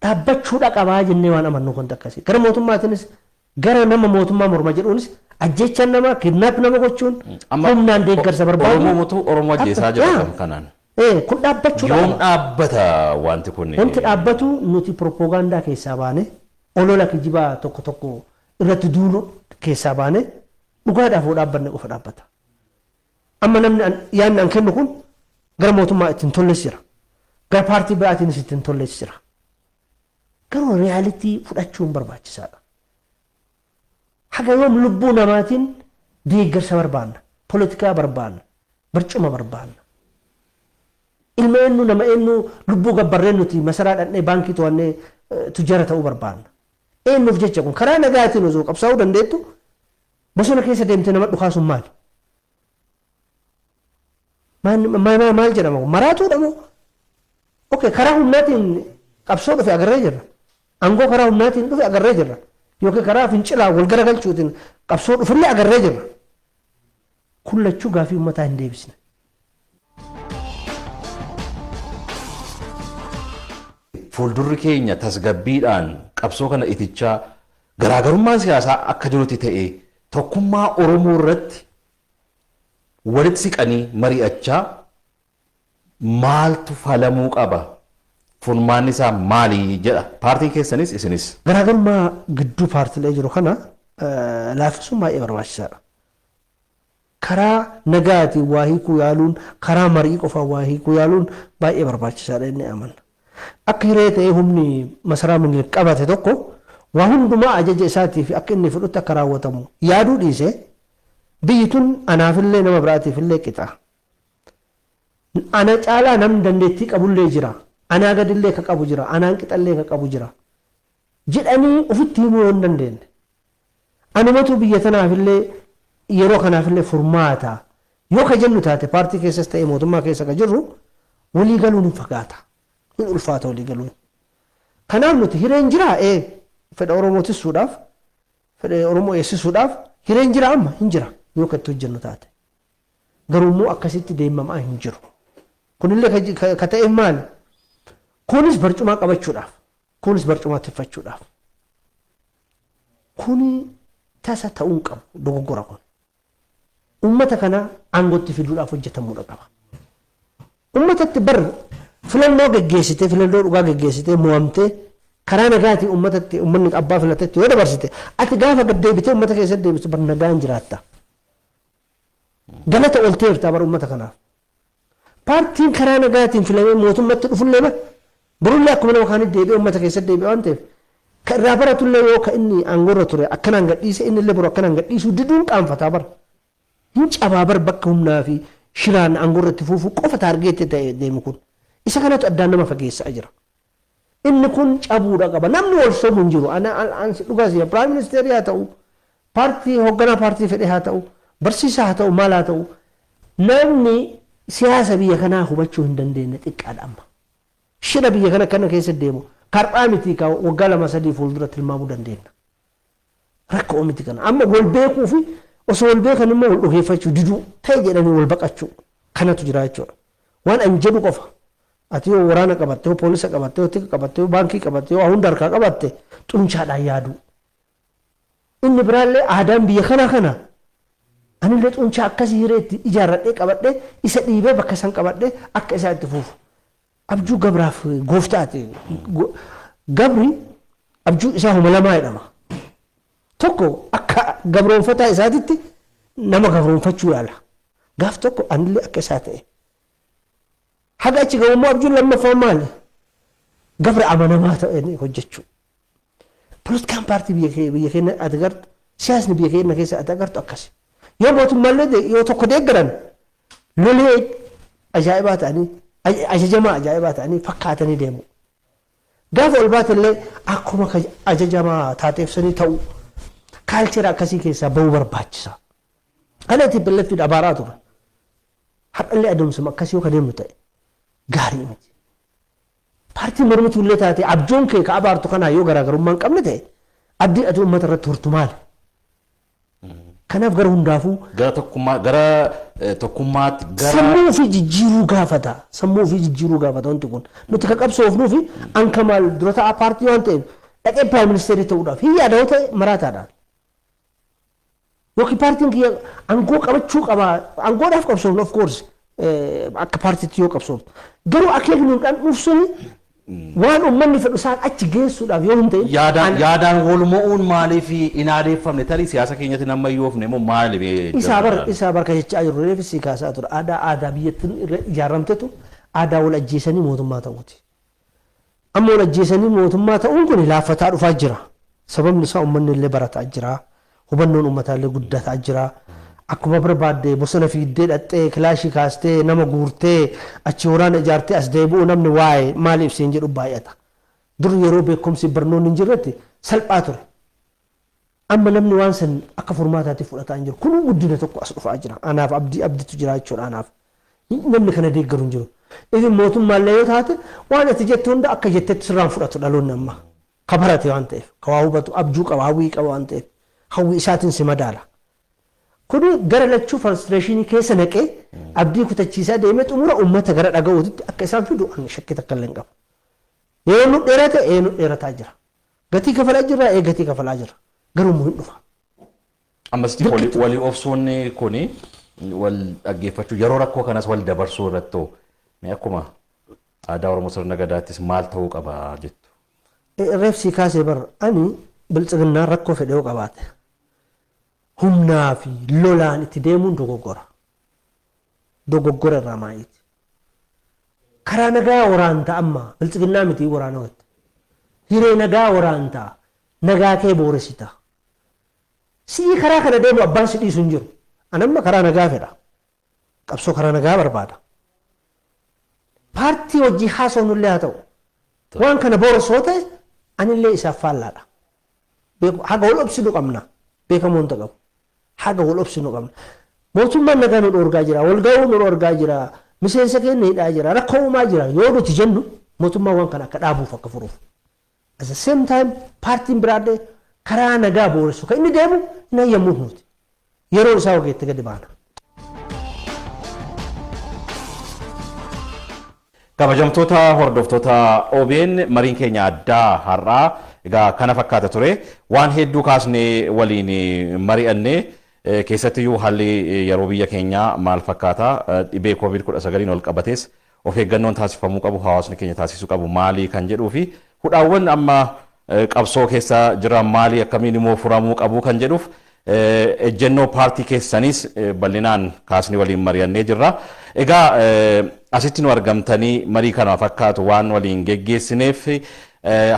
[SPEAKER 1] Dhaabbachuudha qabaa jennee waan amannu kun akkasii. Gara mootummaatiinis gara nama mootummaa morma jedhuunis ajjechaan nama kidnaap nama gochuun humnaan deeggarsa barbaadu.
[SPEAKER 2] Oromoo ajjeesaa jira kanaan.
[SPEAKER 1] Kun dhaabbachuudha.
[SPEAKER 2] Yoom dhaabbata wanti kun?
[SPEAKER 1] Wanti dhaabbatu nuti propoogaandaa keessaa baane olola kijibaa tokko tokko irratti duulu keessaa baane dhugaadhaaf dhaabbanne qofa dhaabbata. Amma namni yaadni an kennu kun gara mootummaa ittiin tolles jira. Gara paartii biraatiinis ittiin tolles jira. Garuu reyaalitii fudhachuun barbaachisaadha. Haga yoom lubbuu namaatiin deeggarsa barbaanna, poolitikaa barbaanna, barcuma barbaanna. Ilma eenyu nama eenyu lubbuu gabbarreen nuti masaraa dhannee baankii to'annee tujjara ta'uu barbaanna. Eenyuuf jecha kun karaa nagaatiin osoo qabsaa'uu dandeettu bosona keessa deemtee nama dhukaasuun maali? Maal jedhama kun maraatuudha moo? Okay, karaa humnaatiin qabsoo dhufe agarree jirra. Aangoo karaa humnaatiin dhufe agarree jirra. Yookiin karaa fincilaa wal garagalchuutiin qabsoo dhufillee agarree jirra. Kun lachuu gaafii uummataa hin deebisne.
[SPEAKER 2] Fuuldurri keenya tasgabbiidhaan qabsoo kana itichaa garaagarummaan siyaasaa akka jirutti ta'e tokkummaa Oromoo irratti walitti siqanii mari'achaa maaltu falamuu qaba? Furmaanni isaa maali jedha paartiin keessanis isinis?
[SPEAKER 1] Garaagarummaa gidduu paartiilee jiru kana laaffisuun baay'ee barbaachisaadha. Karaa nagaatiin waa hiikuu yaaluun, karaa marii qofaan waa hiikuu yaaluun baay'ee barbaachisaadha inni amanna. Akka hiree ta'ee humni masaraa Minilik qabate tokko waa hundumaa ajaja isaatiif akka inni fudhutti akka raawwatamu yaaduu dhiisee biyyi tun anaafillee nama biraatiifillee qixa. Ana caalaa namni dandeettii qabullee jira. Anaa gadillee ka qabu jira. Anaan qixallee ka qabu jira. Jedhanii ofitti himuu yoo hin dandeenye. Anumatu biyya tanaafillee yeroo kanaafillee furmaata. Yoo ka jennu taate paartii keessas ta'e mootummaa keessa ka jirru walii galuun hin fagaata. Hin ulfaata walii galuun. Kanaaf nuti hireen jiraa fedha Oromoo tisuudhaaf fedha Oromoo eessisuudhaaf hireen jira amma hin jira yoo ka itti hojjennu taate. Garuu immoo akkasitti deemamaa hin jiru. Kunillee ka ta'e maali? Kunis barcumaa qabachuudhaaf. Kunis barcumaa tiffachuudhaaf. Kuni tasa ta'uun qabu dogoggora kun. Uummata kana aangootti fiduudhaaf hojjetamuudha qaba. Uummatatti bar filannoo geggeessitee filannoo dhugaa geggeessitee mo'amtee karaa nagaatiin uummatatti uummanni abbaa filatetti yoo dabarsite ati gaafa gaddeebitee uummata keessatti deebistu bar nagaan jiraatta. Galata olteerta bar uummata kanaaf. Paartiin karaa nagaatiin filamee mootummatti dhufullee bar barullee akkuma nama kaanitti deebi'ee uummata keessatti deebi'ee waan ta'eef kan irraa baratullee yoo ka inni aangoorra ture akkanaan gadhiise inni illee boru akkanaan gadhiisuu diduun qaanfataa bar. Hin cabaa bar bakka humnaa fi shiraan aangoorratti fuufuu qofa taargeetti ta'e deemu kun. Isa kanatu addaan nama fageessaa jira. Inni kun cabuudha qaba. Namni wal sobu hin jiru. Dhugaas Piraayim Ministeerii haa ta'u, paartii hoogganaa paartii fedhe haa ta'u, barsiisaa haa ta'u, maal haa ta'u, namni siyaasa biyya kanaa hubachuu hin dandeenye xiqqaadha amma. Shira biyya kana keessa deemu karphaa miti ka waggaa 2-3 fuuldura tilmaamuu dandeenya. Rakkoo miti kana. Amma wal beekuu fi osoo wal beekan immoo wal dhugeeffachuu diduu ta'e jedhanii wal baqachuu kanatu jira jechuudha. Waan an jedhu qofa. ati yoo waraana qabatte yoo poolisa qabatte yoo tika qabatte yoo baankii qabatte yoo hunda harkaa qabatte xunchaadhaan yaadu. Inni biraallee aadaan biyya kana anillee xunchaa akkasii hireetti ijaarradhee qabadhee isa dhiibee bakka san qabadhee akka isaa itti fuufu. Abjuu gabraaf gooftaati. Gabri abjuu isaa homa lamaa jedhama. Tokko akka gabroonfataa isaatitti nama gabroonfachuu yaala. Gaaf tokko anillee akka isaa ta'e. Haga achi gabummoo abjuun lammaffaan maali? Gabra amanamaa ta'e hojjechuu. Politikaan paartii biyya keenya ati agartu siyaasni biyya keenya keessa ati agartu akkasi. Yoo mootummaallee yoo tokko deeggaran lolee ajaa'ibaa ta'anii ajajamaa ajaa'ibaa ta'anii fakkaatanii deemu. Gaafa ol baatellee akkuma ajajamaa taateefsanii ta'u kaalcheera akkasii keessaa bahuu barbaachisa. Kana itti billatti abaaraa ture. Har'allee adeemsuma akkasii yoo ka deemnu ta'e gaarii miti. Paartiin mormituu illee taate abjuun kee ka abaartu kanaa yoo garaagarummaa hin qabne ta'e abdii ati uummata irratti hortu maali? Kanaaf gara hundaafuu
[SPEAKER 2] gara tokkummaatti
[SPEAKER 1] sammuu fi jijjiiruu gaafata. Sammuu fi jijjiiruu gaafata wanti kun. Nuti ka qabsoofnuu fi anka maal dura ta'a paartii waan ta'eef dhaqee piraayim ministeerii ta'uudhaaf hin yaada yoo ta'e maraataadhaan. Yookiin paartiin kiyya aangoo qabachuu qaba. Aangoodhaaf qabsoofnu of course akka paartiitti yoo qabsoofnu. Garuu akeekni kan dhufsuni waan uummanni fedhu isaan achi geessuudhaaf yoo hin ta'in
[SPEAKER 2] yaadaan wal mo'uun maaliif hin adeeffamne tarii siyaasa keenyatti nama yoofne moo maaliif
[SPEAKER 1] isaa barka jechaa jiru reefsi kaasaa ture aadaa biyyattiin ijaaramtetu aadaa wal ajjeesanii mootummaa ta'uuti. Amma wal ajjeesanii mootummaa ta'uun kun laaffataa dhufaa jira. Sababni isaa uummanni illee barataa jira. Hubannoon uummataa illee guddataa jira. Akkuma barbaadde bosona fiiddee dhattee kilaashii kaastee nama guurtee achi waraana ijaartee as deebi'uu namni waa'ee maaliif siin jedhu baay'ata. Dur yeroo beekumsi barnoonni hin jirretti salphaa ture. Amma namni waan san akka furmaataatti fudhataa hin jiru. Kun guddina tokko as dhufaa jira. Anaaf abdiitu jira jechuudha anaaf. Namni kana deeggaru hin jiru. Ifin mootummaallee yoo taate waan ati jettu hunda akka jettetti sirraan fudhatu dhaloonni amma. Ka barate waan ta'eef, ka waa hubatu, abjuu qaba, hawwii qaba waan ta'eef, hawwii isaatiin si madaala. Kuni gara lachuu frustrationii keessa naqee abdii kutachiisaa deemee xumura uummata gara dhaga'uutti akka isaan fidu ani shakkii takka illee hin qabu. Yoo nu dheerate nu dheerataa jira. Gatii kafalaa jirra gatii kafalaa jira. Garuu immoo hin dhufa.
[SPEAKER 2] Ammas walii obsuun kuni wal dhaggeeffachuu yeroo rakkoo kanas wal dabarsuu irratti akkuma aadaa Oromoo sirna gadaattis maal ta'uu qaba jettu.
[SPEAKER 1] Reefsi kaasee bara ani bilchiginnaan rakkoo fedhee qabaate. Humnaa fi lolaan itti deemuun dogoggora. Dogoggora irraa maayiti. Karaa nagaa waraantaa amma bilchiginnaa miti waraana watti. Hiree nagaa waraantaa nagaa kee booresita. Si'i karaa kana deemu abbaan si dhiisu hin jiru. Anamma karaa nagaa fedha. Qabsoo karaa nagaa barbaada. Paartii hojii haasofnullee haa ta'u. Waan kana booresoo ta'e anillee isaaf faallaadha. Haga wal obsinu qabna. Beekamoon ta'u. Haga wal obsinu qabna. Mootummaan nagaa nu dhoorgaa jira. Wal ga'uu nu dhoorgaa jira. Miseensa keenya hidhaa jira. Rakkoo uumaa jira. Yoo nuti jennu mootummaan waan kana akka dhaabuuf akka furuuf. At the same time paartiin biraadhee karaa nagaa booressu kan inni deemu hin hayyamuuf nuti. Yeroo isaa ogeetti gadi baana.
[SPEAKER 2] Kabajamtoota hordoftoota OBN mariin keenya addaa har'aa egaa kana fakkaata ture waan hedduu kaasnee waliin mari'annee keessattiyyuu haalli yeroo biyya keenyaa maal fakkaata dhibee COVID-19 ol qabates of eeggannoon taasifamuu qabu hawaasni keenya taasisuu qabu maalii kan jedhuu fi hudhaawwan amma qabsoo keessa jiran maalii akkamiin immoo furamuu qabu kan jedhuuf ejjennoo paartii keessanis bal'inaan kaasnee waliin mari'annee jirra. Egaa asitti nu argamtanii marii kana fakkaatu waan waliin geggeessineef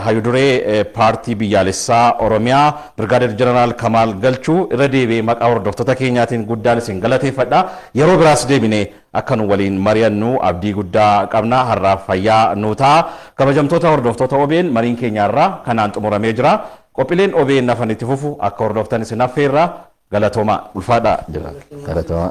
[SPEAKER 2] hayuduree paartii biyyaalessaa Oromiyaa Birgaadeer Jeneral Kamal Galchuu irra deebi'ee maqaa hordoftoota keenyaatiin guddaan isin galateeffadha. Yeroo biraas deebinee akka nu waliin mari'annu abdii guddaa qabna. Har'aaf fayyaa nu ta'a. Kabajamtoota hordoftoota OBN mariin keenyaarraa kanaan xumuramee jira. Qophiileen OBN nafan itti fufu akka hordoftan isin affeerra galatoomaa ulfaadhaa jira. Galatoomaa.